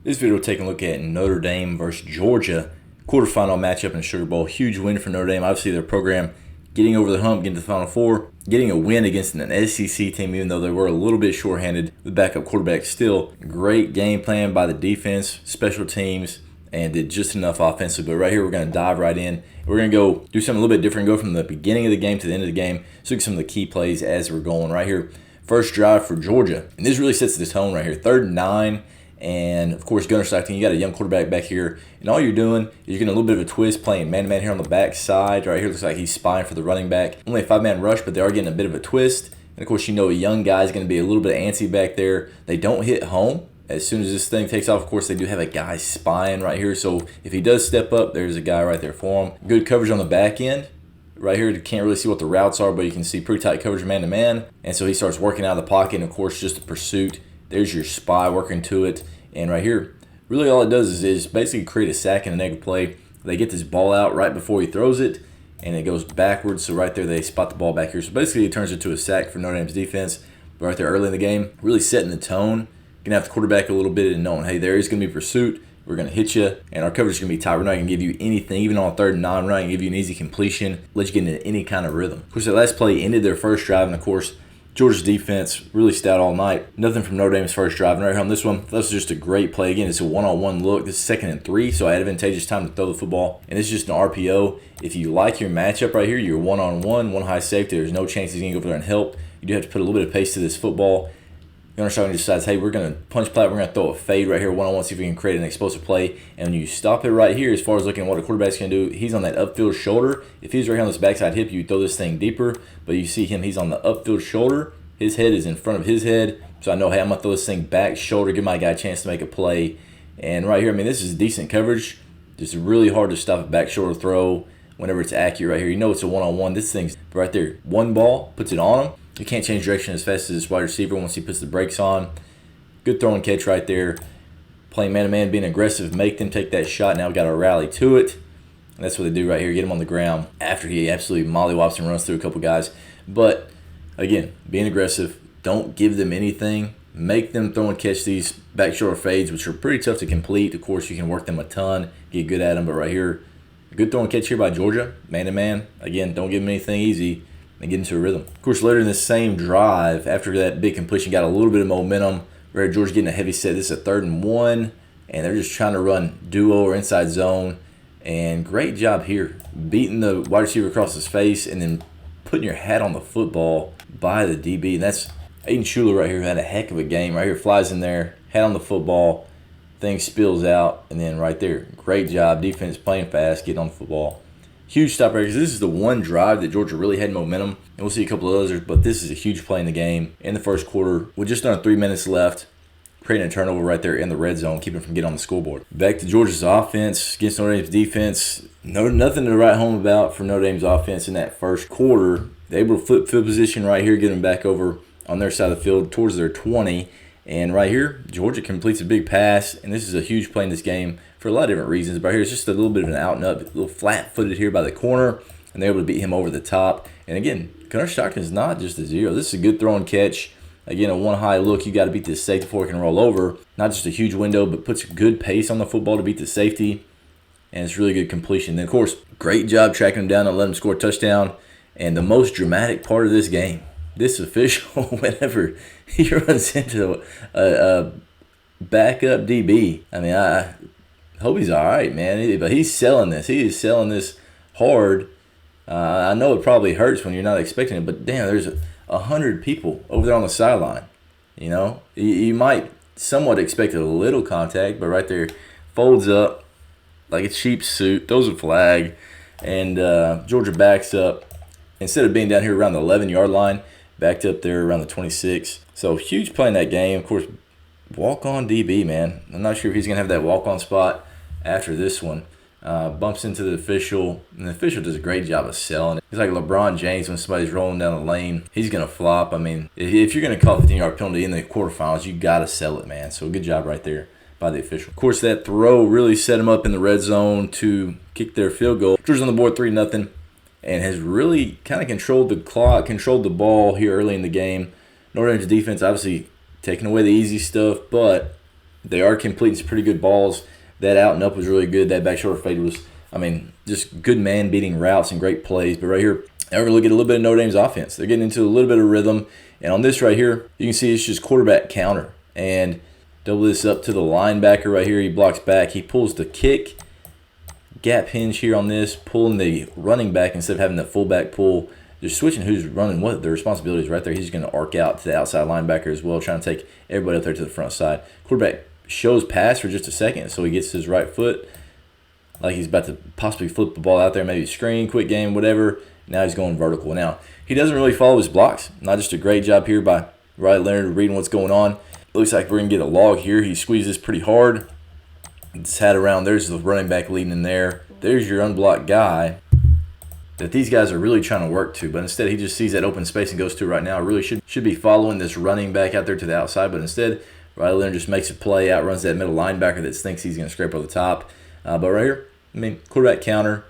This video we're taking a look at Notre Dame versus Georgia. Quarterfinal matchup in the Sugar Bowl. Huge win for Notre Dame. Obviously their program getting over the hump, getting to the Final Four, getting a win against an SEC team even though they were a little bit shorthanded. The backup quarterback still. Great game plan by the defense, special teams, and did just enough offensively. But right here we're going to dive right in. We're going to go do something a little bit different. Go from the beginning of the game to the end of the game. So look at some of the key plays as we're going right here. First drive for Georgia. And this really sets the tone right here. 3rd and 9. And, of course, Gunner Stockton, you got a young quarterback back here. And all you're doing is you're getting a little bit of a twist, playing man-to-man here on the back side. Right here looks like he's spying for the running back. Only a 5-man rush, but they are getting a bit of a twist. And, of course, you know a young guy is going to be a little bit antsy back there. They don't hit home. As soon as this thing takes off, of course, they do have a guy spying right here. So if he does step up, there's a guy right there for him. Good coverage on the back end. Right here, you can't really see what the routes are, but you can see pretty tight coverage man-to-man. And so he starts working out of the pocket, and, of course, just a pursuit. There's your spy working to it. And right here, really all it does is basically create a sack and a negative play. They get this ball out right before he throws it, and it goes backwards. So right there, they spot the ball back here. So basically, it turns into a sack for Notre Dame's defense. But right there early in the game, really setting the tone. Going to have the quarterback a little bit and knowing, hey, there is going to be pursuit. We're going to hit you, and our coverage is going to be tight. We're not going to give you anything, even on 3rd and 9. We're not going to give you an easy completion, let you get into any kind of rhythm. Of course, that last play ended their first drive, and of course, Georgia's defense really stout all night. Nothing from Notre Dame's first drive. And right here on this one, that was just a great play. Again, it's a one-on-one look. This is 2nd and 3, so advantageous time to throw the football. And it's just an RPO. If you like your matchup right here, you're one-on-one, one high safety. There's no chance he's going to go over there and help. You do have to put a little bit of pace to this football. Gunner Stockton decides, hey, we're going to punch play. We're going to throw a fade right here, one-on-one, see if we can create an explosive play. And when you stop it right here, as far as looking at what a quarterback's going to do, he's on that upfield shoulder. If he's right here on this backside hip, you throw this thing deeper. But you see him, he's on the upfield shoulder. His head is in front of his head. So I know, hey, I'm going to throw this thing back shoulder, give my guy a chance to make a play. And right here, I mean, this is decent coverage. Just really hard to stop a back shoulder throw whenever it's accurate right here. You know it's a one-on-one. This thing's right there. One ball, puts it on him. You can't change direction as fast as this wide receiver once he puts the brakes on. Good throw and catch right there. Playing man-to-man, being aggressive, make them take that shot. Now we got to rally to it. And that's what they do right here. Get him on the ground after he absolutely mollywops and runs through a couple guys. But, again, being aggressive. Don't give them anything. Make them throw and catch these back shoulder fades, which are pretty tough to complete. Of course, you can work them a ton, get good at them. But right here, good throw and catch here by Georgia. Man-to-man. Again, don't give them anything easy. And get into a rhythm. Of course, later in this same drive, after that big completion, got a little bit of momentum. Right, Georgia getting a heavy set. This is a 3rd and 1, and they're just trying to run duo or inside zone. And great job here, beating the wide receiver across his face and then putting your hat on the football by the DB. And that's Aiden Schuler right here, who had a heck of a game. Right here, flies in there, hat on the football, thing spills out, and then right there, great job. Defense playing fast, getting on the football. Huge stop right here. This is the one drive that Georgia really had momentum. And we'll see a couple of others, but this is a huge play in the game in the first quarter. With just under 3 minutes left, creating a turnover right there in the red zone, keeping from getting on the scoreboard. Back to Georgia's offense against Notre Dame's defense. Nothing to write home about for Notre Dame's offense in that first quarter. They able to flip field position right here, get them back over on their side of the field towards their 20. And right here, Georgia completes a big pass, and this is a huge play in this game for a lot of different reasons. But here, it's just a little bit of an out and up, a little flat-footed here by the corner, and they're able to beat him over the top. And again, Gunner Stockton is not just a zero. This is a good throw and catch. Again, a one high look. You got to beat this safety before it can roll over. Not just a huge window, but puts good pace on the football to beat the safety. And it's really good completion. Then, of course, great job tracking him down and letting him score a touchdown. And the most dramatic part of this game, this official, whenever he runs into a backup DB. I mean, I hope he's all right, man. But he's selling this. He is selling this hard. I know it probably hurts when you're not expecting it, but damn, there's 100 people over there on the sideline. You know, you might somewhat expect a little contact, but right there, folds up like a cheap suit, throws a flag, and Georgia backs up. Instead of being down here around the 11-yard line, backed up there around the 26. So huge play in that game. Of course, walk-on DB, man. I'm not sure if he's going to have that walk-on spot after this one. Bumps into the official, and the official does a great job of selling it. He's like LeBron James when somebody's rolling down the lane. He's going to flop. I mean, if you're going to call a 15-yard penalty in the quarterfinals, you got to sell it, man. So good job right there by the official. Of course, that throw really set him up in the red zone to kick their field goal. Georgia's on the board 3-0. And has really kind of controlled the clock, controlled the ball here early in the game. Notre Dame's defense obviously taking away the easy stuff, but They are completing some pretty good balls. That out and up was really good. That back shoulder fade was, I mean, just good man-beating routes and great plays. But right here, now we're going to look at a little bit of Notre Dame's offense. They're getting into a little bit of rhythm. And on this right here, you can see it's just quarterback counter. And double this up to the linebacker right here. He blocks back. He pulls the kick. Gap hinge here on this, pulling the running back instead of having the fullback pull. Just switching who's running what. The responsibility is right there. He's going to arc out to the outside linebacker as well, trying to take everybody up there to the front side. Quarterback shows pass for just a second, so he gets his right foot like he's about to possibly flip the ball out there, maybe screen, quick game, whatever. Now he's going vertical. Now, he doesn't really follow his blocks. Not just a great job here by Riley Leonard reading what's going on. Looks like we're going to get a log here. He squeezes pretty hard. It's had around. There's the running back leading in there. There's your unblocked guy that these guys are really trying to work to, but instead he just sees that open space and goes to it right now. Really should be following this running back out there to the outside, but instead Riley Leonard just makes a play, outruns that middle linebacker that thinks he's going to scrape over the top. But right here, I mean, quarterback counter.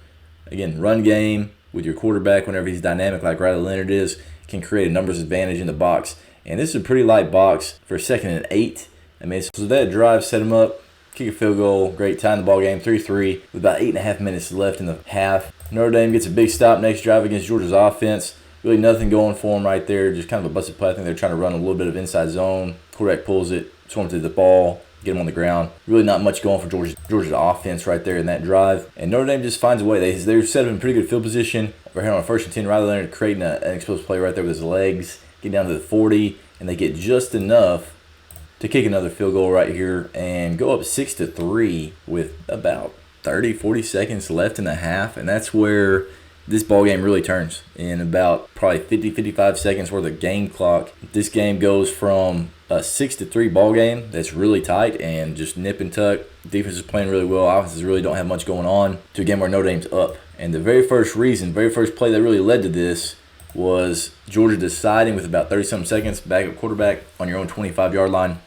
Again, run game with your quarterback whenever he's dynamic like Riley Leonard is, can create a numbers advantage in the box. And this is a pretty light box for 2nd and 8. I mean, so that drive set him up. Kick a field goal, great time in the ball game, 3-3 with about 8.5 minutes left in the half. Notre Dame gets a big stop next drive against Georgia's offense. Really nothing going for them right there, just kind of a busted play. I think they're trying to run a little bit of inside zone. Quarterback pulls it, swarms to the ball, get him on the ground. Really not much going for Georgia's offense right there in that drive. And Notre Dame just finds a way. They're set up in pretty good field position. We're here on 1st and 10. Riley Leonard creating an explosive play right there with his legs, getting down to the 40, and they get just enough to kick another field goal right here and go up 6-3 with about 30-40 seconds left in the half. And that's where this ball game really turns. In about probably 50-55 seconds worth of game clock, this game goes from a 6-3 ball game that's really tight and just nip and tuck. Defense is playing really well. Offenses really don't have much going on, to a game where Notre Dame's up. And the very first play that really led to this was Georgia deciding with about 30-something seconds, back up quarterback on your own 25-yard line.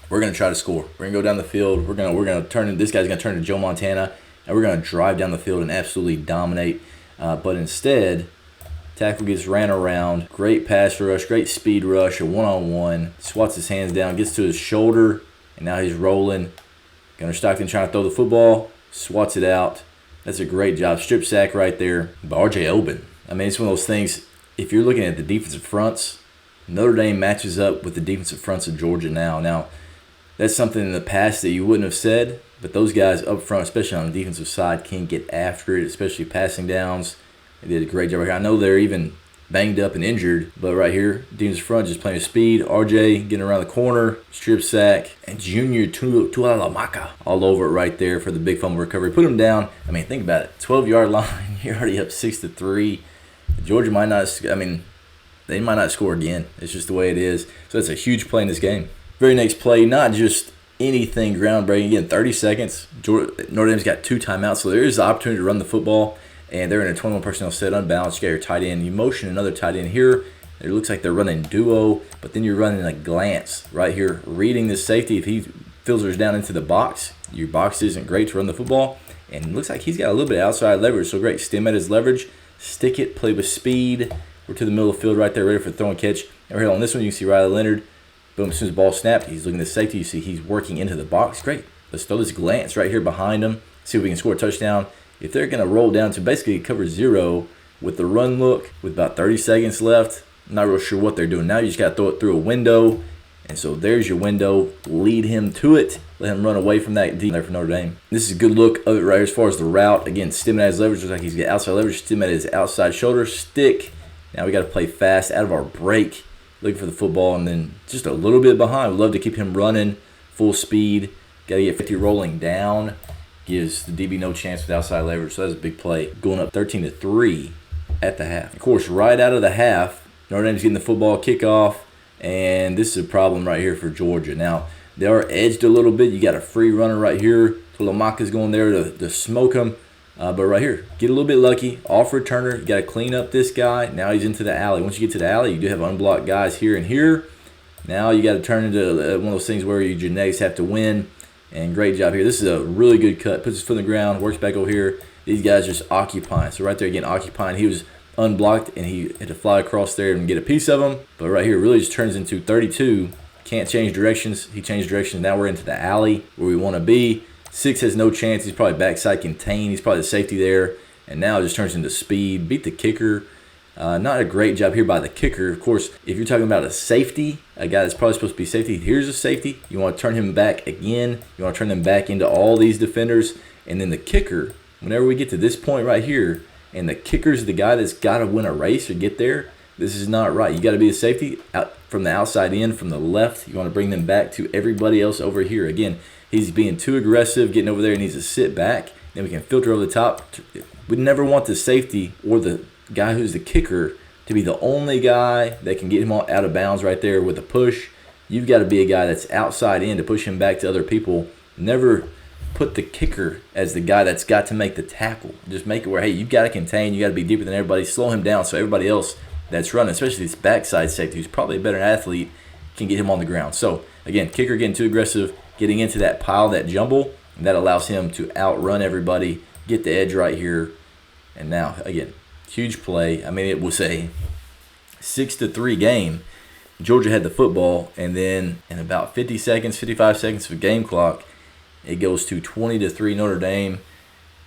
We're going to try to score. We're going to go down the field. We're going to turn. This guy's going to turn to Joe Montana, and we're going to drive down the field and absolutely dominate. But instead, tackle gets ran around. Great pass rush, great speed rush, a one-on-one. Swats his hands down, gets to his shoulder, and now he's rolling. Gunnar Stockton trying to throw the football, swats it out. That's a great job. Strip sack right there by R.J. Oben. I mean, it's one of those things, if you're looking at the defensive fronts, Notre Dame matches up with the defensive fronts of Georgia now. Now, that's something in the past that you wouldn't have said, but those guys up front, especially on the defensive side, can get after it, especially passing downs. They did a great job right here. I know they're even banged up and injured, but right here, defensive front just playing with speed. RJ getting around the corner, strip sack, and Junior Tuihalamaka all over it right there for the big fumble recovery. Put him down. I mean, think about it. 12-yard line, you're already up 6-3. Georgia might not, they might not score again. It's just the way it is. So that's a huge play in this game. Very next play, not just anything groundbreaking. Again, 30 seconds. Notre Dame's got 2 timeouts, so there is the opportunity to run the football. And they're in a 21 personnel set, unbalanced. You got your tight end. You motion another tight end here. It looks like they're running duo, but then you're running a glance right here, reading the safety. If he filters down into the box, your box isn't great to run the football. And it looks like he's got a little bit of outside leverage, so great. Stem at his leverage, stick it, play with speed. We're to the middle of the field right there, ready for the throw and catch. And right here on this one, you can see Riley Leonard. Boom, as soon as the ball snapped, he's looking at the safety. You see he's working into the box. Great. Let's throw this glance right here behind him. See if we can score a touchdown. If they're going to roll down to basically cover 0 with the run look with about 30 seconds left, I'm not real sure what they're doing. Now you just got to throw it through a window. And so there's your window. Lead him to it. Let him run away from that deep there for Notre Dame. This is a good look of it right here as far as the route. Again, Stim at his leverage. Looks like he's got outside leverage. Stim at his outside shoulder. Stick. Now we got to play fast out of our break. Looking for the football, and then just a little bit behind. We'd love to keep him running full speed. Got to get 50 rolling down. Gives the DB no chance with outside leverage. So that's a big play. Going up 13-3 at the half. Of course, right out of the half, Notre Dame's getting the football kickoff, and this is a problem right here for Georgia. Now, they are edged a little bit. You got a free runner right here. Tuihalamaka's going there to smoke him. But right here, get a little bit lucky. Off returner, you got to clean up this guy. Now he's into the alley. Once you get to the alley, you do have unblocked guys here and here. Now you got to turn into one of those things where your genetics have to win. And great job here. This is a really good cut. Puts his foot on the ground, works back over here. These guys just occupying. So right there again, occupying. He was unblocked, and he had to fly across there and get a piece of him. But right here, really just turns into 32 Can't change directions. He changed directions. Now we're into the alley where we want to be. 6 has no chance. He's probably backside contained. He's probably the safety there. And now it just turns into speed. Beat the kicker. Not a great job here by the kicker. Of course, if you're talking about a safety, a guy that's probably supposed to be safety, here's a safety. You want to turn him back again. You want to turn them back into all these defenders. And then the kicker, whenever we get to this point right here, and the kicker's the guy that's got to win a race or get there, this is not right. You got to be a safety out from the outside in, from the left. You want to bring them back to everybody else over here. Again, he's being too aggressive, getting over there. He needs to sit back. Then we can filter over the top. We never want the safety or the guy who's the kicker to be the only guy that can get him out of bounds right there with a push. You've got to be a guy that's outside in to push him back to other people. Never put the kicker as the guy that's got to make the tackle. Just make it where, hey, you've got to contain. You got to be deeper than everybody. Slow him down so everybody else that's running, especially this backside safety, who's probably a better athlete, can get him on the ground. So, again, kicker getting too aggressive, getting into that pile, that jumble, and that allows him to outrun everybody, get the edge right here. And now, again, huge play. I mean, it was a 6-3 game. Georgia had the football, and then in about 50 seconds, 55 seconds of game clock, it goes to 20-3 Notre Dame.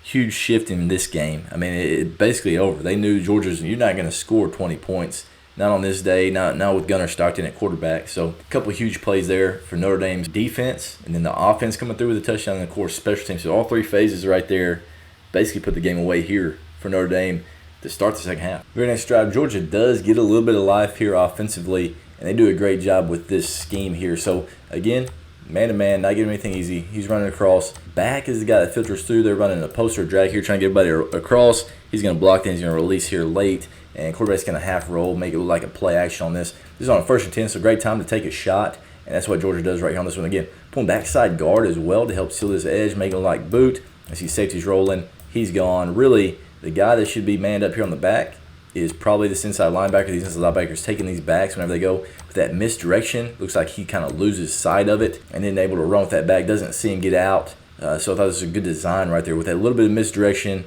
Huge shift in this game. I mean, it basically over. They knew Georgia's, you're not going to score 20 points. Not on this day, not with Gunnar Stockton at quarterback. So a couple of huge plays there for Notre Dame's defense. And then the offense coming through with a touchdown, and of course special teams. So all three phases right there basically put the game away here for Notre Dame to start the second half. Very next drive, Georgia does get a little bit of life here offensively, and they do a great job with this scheme here. So again, man-to-man, not giving anything easy. He's running across. Back is the guy that filters through. They're running a poster drag here, trying to get everybody across. He's going to block, then he's going to release here late. And quarterback's going to half roll, make it look like a play action on this. This is on a 1st and 10, so great time to take a shot. And that's what Georgia does right here on this one. Again, pulling backside guard as well to help seal this edge, make it look like boot. I see safety's rolling. He's gone. Really, the guy that should be manned up here on the back is probably this inside linebacker. These inside linebackers taking these backs whenever they go with that misdirection. Looks like he kind of loses sight of it and then able to run with that back. Doesn't see him get out. So I thought this was a good design right there with that little bit of misdirection.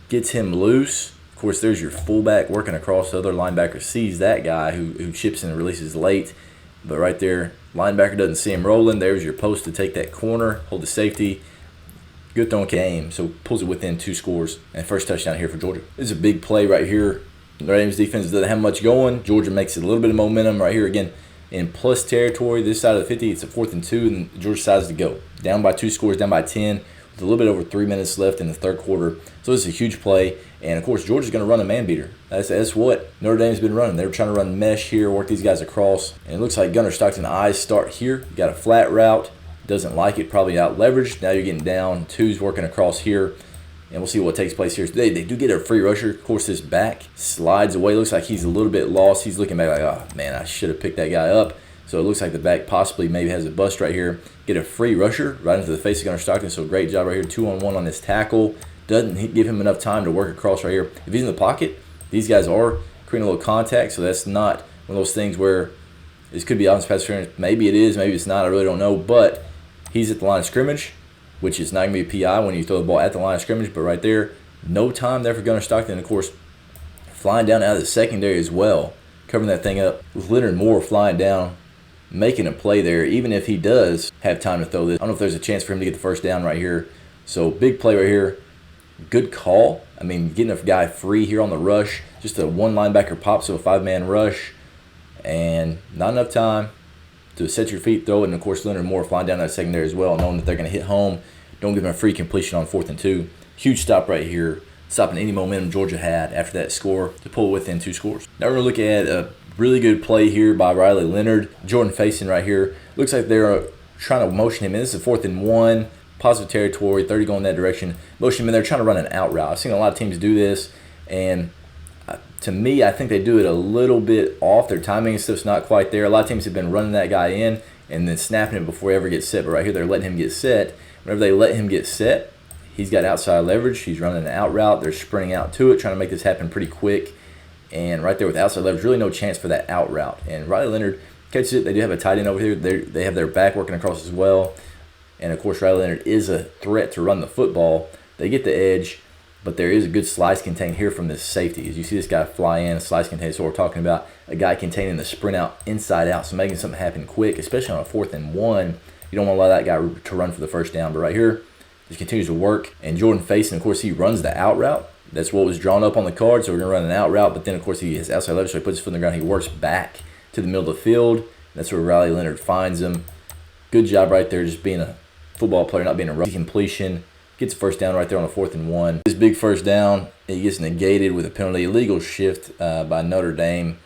Gets him loose. Of course, there's your fullback working across. The other linebacker sees that guy who chips and releases late. But right there, linebacker doesn't see him rolling. There's your post to take that corner, hold the safety. Good throwing game. So pulls it within 2 scores. And first touchdown here for Georgia. This is a big play right here. Notre Dame's defense doesn't have much going. Georgia makes it a little bit of momentum right here. Again, in plus territory, this side of the 50, it's a 4th and 2, and Georgia decides to go. Down by 2 scores, down by 10, with a little bit over 3 minutes left in the third quarter. So this is a huge play. And, of course, Georgia's going to run a man beater. That's what Notre Dame's been running. They're trying to run mesh here, work these guys across. And it looks like Gunnar Stockton's eyes start here. You got a flat route. Doesn't like it, probably out leveraged. Now you're getting down. 2's working across here. And we'll see what takes place here. They do get a free rusher. Of course, this back slides away. Looks like he's a little bit lost. He's looking back like, oh, man, I should have picked that guy up. So it looks like the back possibly maybe has a bust right here. Get a free rusher right into the face of Gunnar Stockton. So great job right here. 2-on-1 on this tackle. Doesn't give him enough time to work across right here. If he's in the pocket, these guys are creating a little contact. So that's not one of those things where this could be offensive pass interference. Maybe it is. Maybe it's not. I really don't know. But he's at the line of scrimmage, which is not going to be a PI when you throw the ball at the line of scrimmage. But right there, no time there for Gunnar Stockton. And, of course, flying down out of the secondary as well, covering that thing up with Leonard Moore flying down, making a play there, even if he does have time to throw this. I don't know if there's a chance for him to get the first down right here. So big play right here. Good call. I mean, getting a guy free here on the rush. Just a 1 linebacker pop, so a 5-man rush. And not enough time to set your feet, throw it. And, of course, Leonard Moore flying down that secondary as well, knowing that they're going to hit home. Don't give him a free completion on 4th and 2. Huge stop right here, stopping any momentum Georgia had after that score to pull within 2 scores. Now we're going to look at a really good play here by Riley Leonard. Jordan facing right here. Looks like they're trying to motion him in. This is a 4th and 1. Positive territory, 30 going that direction. Motion him in there, trying to run an out route. I've seen a lot of teams do this, and to me, I think they do it a little bit off. Their timing and stuff's not quite there. A lot of teams have been running that guy in and then snapping him before he ever gets set. But right here, they're letting him get set. Whenever they let him get set, he's got outside leverage. He's running an out route. They're sprinting out to it, trying to make this happen pretty quick. And right there with outside leverage, really no chance for that out route. And Riley Leonard catches it. They do have a tight end over here. They have their back working across as well. And, of course, Riley Leonard is a threat to run the football. They get the edge. But there is a good slice contained here from this safety. As you see this guy fly in, slice contained. So we're talking about a guy containing the sprint out, inside out. So making something happen quick, especially on a 4th and 1. You don't want to allow that guy to run for the first down. But right here, just continues to work. And Jordan facing, of course, he runs the out route. That's what was drawn up on the card. So we're going to run an out route. But then, of course, he has outside leverage. So he puts his foot on the ground. He works back to the middle of the field. That's where Riley Leonard finds him. Good job right there, just being a football player, not being a rusty completion. Gets a first down right there on a 4th and 1. This big first down, it gets negated with a penalty. Illegal shift by Notre Dame.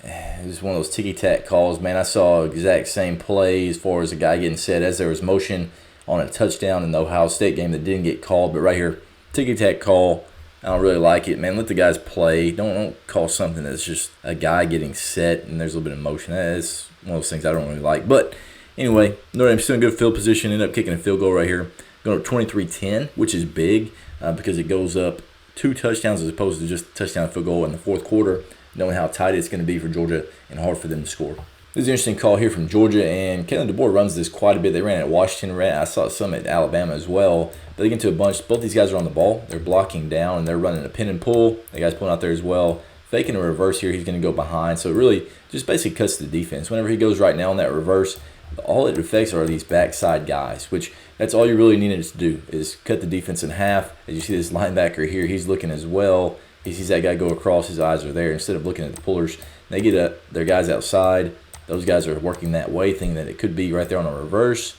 It was one of those ticky-tack calls. Man, I saw exact same play as far as a guy getting set as there was motion on a touchdown in the Ohio State game that didn't get called. But right here, ticky-tack call. I don't really like it. Man, let the guys play. Don't call something that's just a guy getting set and there's a little bit of motion. That's one of those things I don't really like. But anyway, Notre Dame's still in good field position. Ended up kicking a field goal right here. Going up 23-10, which is big because it goes up 2 touchdowns as opposed to just touchdown field goal in the 4th quarter, knowing how tight it's going to be for Georgia and hard for them to score. This is an interesting call here from Georgia, and Kalen DeBoer runs this quite a bit. They ran it at Washington, I saw some at Alabama as well. But they get into a bunch. Both these guys are on the ball. They're blocking down, and they're running a pin and pull. The guy's pulling out there as well. Faking a reverse here, he's going to go behind. So it really just basically cuts the defense. Whenever he goes right now on that reverse, all it affects are these backside guys, which that's all you really needed to do is cut the defense in half. As you see this linebacker here, he's looking as well. He sees that guy go across, his eyes are there. Instead of looking at the pullers, they get their guys outside. Those guys are working that way, thinking that it could be right there on a reverse.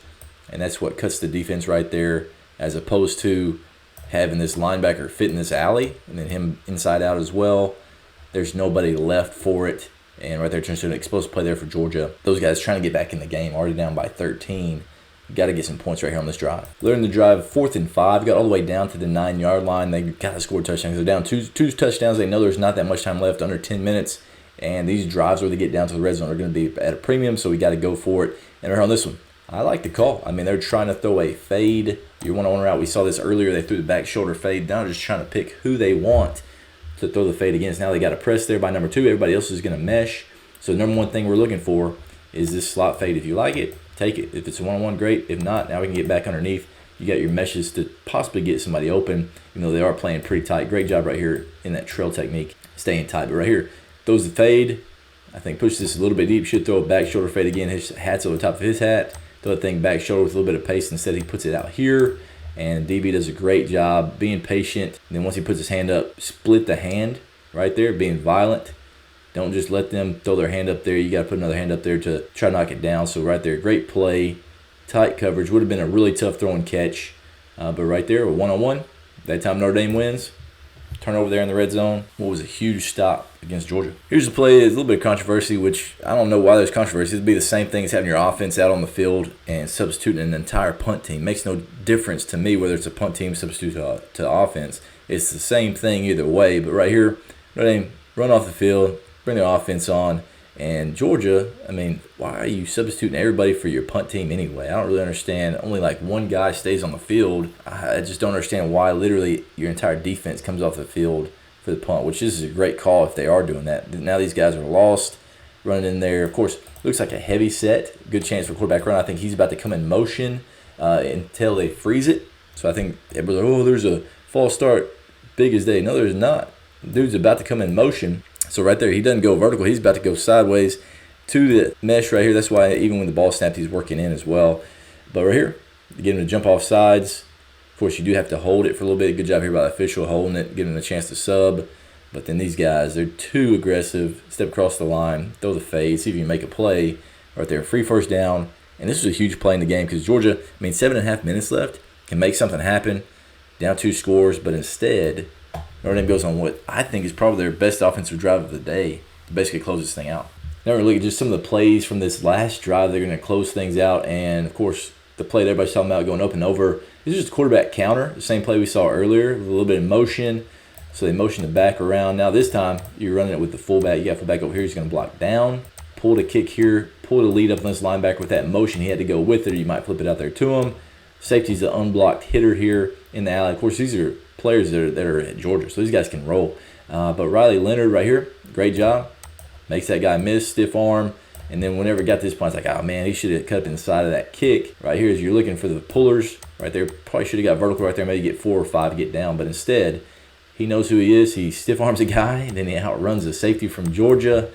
And that's what cuts the defense right there, as opposed to having this linebacker fit in this alley and then him inside out as well. There's nobody left for it. And right there, turns to an explosive play there for Georgia. Those guys trying to get back in the game, already down by 13. Got to get some points right here on this drive. Later in the drive, 4th and 5, got all the way down to the 9-yard line. They got to score a touchdown. They're down two touchdowns. They know there's not that much time left, under 10 minutes. And these drives where they get down to the red zone are going to be at a premium, so we got to go for it. And right on this one, I like the call. I mean, they're trying to throw a fade. Your one-on-one route, we saw this earlier. They threw the back shoulder fade. Now they're just trying to pick who they want to throw the fade against. Now they got to press there by number 2. Everybody else is going to mesh. So the number one thing we're looking for is this slot fade. If you like it, take it. If it's a one-on-one, great. If not, now we can get back underneath. You got your meshes to possibly get somebody open, even though they are playing pretty tight. Great job right here in that trail technique, staying tight. But right here, throws the fade. I think pushes this a little bit deep. Should throw a back shoulder fade again. His hat's over the top of his hat. Throw that thing back shoulder with a little bit of pace. Instead, he puts it out here. And DB does a great job being patient. And then once he puts his hand up, split the hand right there, being violent. Don't just let them throw their hand up there. You got to put another hand up there to try to knock it down. So right there, great play. Tight coverage. Would have been a really tough throw and catch. But right there, a one-on-one. That time Notre Dame wins. Turnover there in the red zone. What was a huge stop against Georgia. Here's the play. There's a little bit of controversy, which I don't know why there's controversy. It'd be the same thing as having your offense out on the field and substituting an entire punt team. Makes no difference to me whether it's a punt team substitute to offense. It's the same thing either way. But right here, Notre Dame run off the field, bring their offense on. And Georgia, I mean, why are you substituting everybody for your punt team anyway? I don't really understand. Only like one guy stays on the field. I just don't understand why literally your entire defense comes off the field for the punt, which is a great call if they are doing that. Now these guys are lost, running in there. Of course, looks like a heavy set. Good chance for quarterback run. I think he's about to come in motion until they freeze it. So I think everybody's like, oh, there's a false start. Big as day. No, there's not. Dude's about to come in motion. So right there, he doesn't go vertical. He's about to go sideways to the mesh right here. That's why even when the ball snapped, he's working in as well. But right here, get him to jump off sides. Of course, you do have to hold it for a little bit. Good job here by the official holding it, giving him a chance to sub. But then these guys, they're too aggressive. Step across the line, throw the fade, see if you can make a play. Right there, free first down. And this was a huge play in the game because Georgia, 7.5 minutes left, can make something happen. Down 2 scores, but instead, Notre Dame goes on what I think is probably their best offensive drive of the day to basically close this thing out. Now we're going to look at just some of the plays from this last drive. They're going to close things out. And, of course, the play that everybody's talking about going up and over. This is just a quarterback counter, the same play we saw earlier with a little bit of motion. So they motion the back around. Now this time you're running it with the fullback. You got fullback over here. He's going to block down. Pull the kick here. Pull the lead up on this linebacker with that motion. He had to go with it, or you might flip it out there to him. Safety's the unblocked hitter here in the alley. Of course, these are players that are at Georgia, so these guys can roll. But Riley Leonard right here, great job. Makes that guy miss, stiff arm. And then whenever it got this point, it's like, oh, man, he should have cut up inside of that kick. Right here is you're looking for the pullers right there. Probably should have got vertical right there, maybe get 4 or 5 to get down. But instead, He knows who he is. He stiff arms a guy, and then he outruns the safety from Georgia.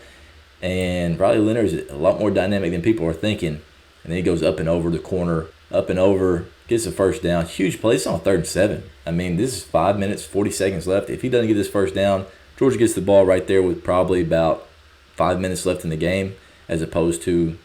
And Riley Leonard is a lot more dynamic than people are thinking. And then he goes up and over the corner, up and over, gets the first down. Huge play. It's on 3rd and 7. I mean, this is 5 minutes, 40 seconds left. If he doesn't get this first down, Georgia gets the ball right there with probably about 5 minutes left in the game, as opposed to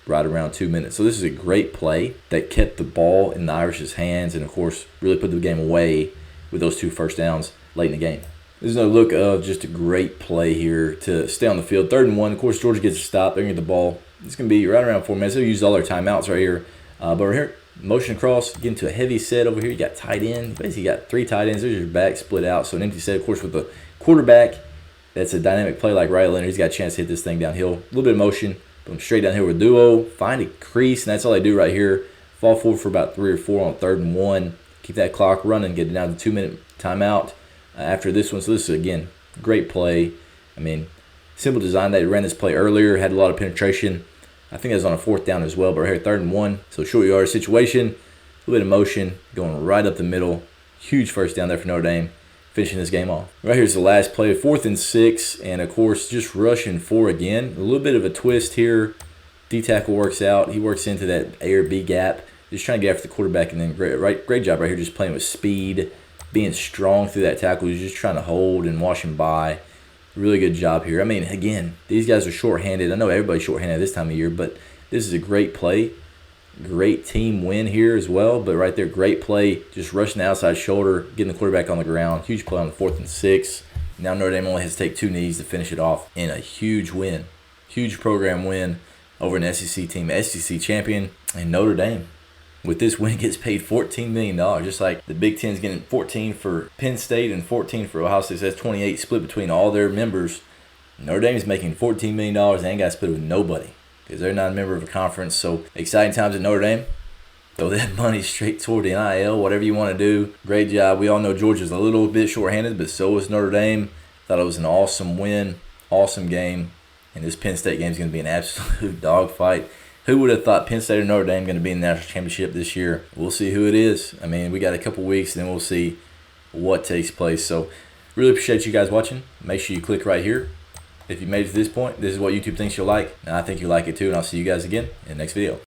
right around 2 minutes. So this is a great play that kept the ball in the Irish's hands and, of course, really put the game away with those 2 first downs late in the game. This is another look of just a great play here to stay on the field. 3rd and 1. Of course, Georgia gets a stop. They're going to get the ball. It's going to be right around 4 minutes. They'll use all their timeouts right here. But right here, motion across, get into a heavy set over here. You got tight end. Basically, you got 3 tight ends. There's your back split out. So an empty set, of course, with the quarterback. That's a dynamic play like Riley Leonard. He's got a chance to hit this thing downhill. A little bit of motion. Boom, straight downhill with a duo. Find a crease, and that's all they do right here. Fall forward for about 3 or 4 on 3rd and 1. Keep that clock running. Get it down to 2-minute timeout after this one. So this is, again, great play. I mean, simple design. They ran this play earlier. Had a lot of penetration. I think that was on a 4th down as well. But right here, 3rd and 1. So short yard situation. A little bit of motion. Going right up the middle. Huge first down there for Notre Dame. Finishing this game off. Right here's the last play, 4th and 6, and of course just rushing 4 again. A little bit of a twist here. D-tackle works out. He works into that A or B gap, just trying to get after the quarterback, and then great job right here, just playing with speed, being strong through that tackle. He's just trying to hold and wash him by. Really good job here. I mean, again, these guys are shorthanded. I know everybody's shorthanded this time of year, but this is a great play. Great team win here as well, but right there, great play. Just rushing the outside shoulder, getting the quarterback on the ground. Huge play on the 4th and 6. Now Notre Dame only has to take 2 knees to finish it off in a huge win. Huge program win over an SEC team, SEC champion, and Notre Dame. With this win, gets paid $14 million, just like the Big Ten's getting 14 for Penn State and 14 for Ohio State. So that's 28 split between all their members. Notre Dame is making $14 million. They ain't got to split with nobody, because they're not a member of a conference. So exciting times at Notre Dame. Throw that money straight toward the NIL, whatever you want to do. Great job. We all know Georgia's a little bit shorthanded, but so is Notre Dame. Thought it was an awesome win, awesome game. And this Penn State game is going to be an absolute dogfight. Who would have thought Penn State or Notre Dame going to be in the national championship this year? We'll see who it is. I mean, we got a couple weeks, and then we'll see what takes place. So really appreciate you guys watching. Make sure you click right here. If you made it to this point, this is what YouTube thinks you'll like, and I think you'll like it too, and I'll see you guys again in the next video.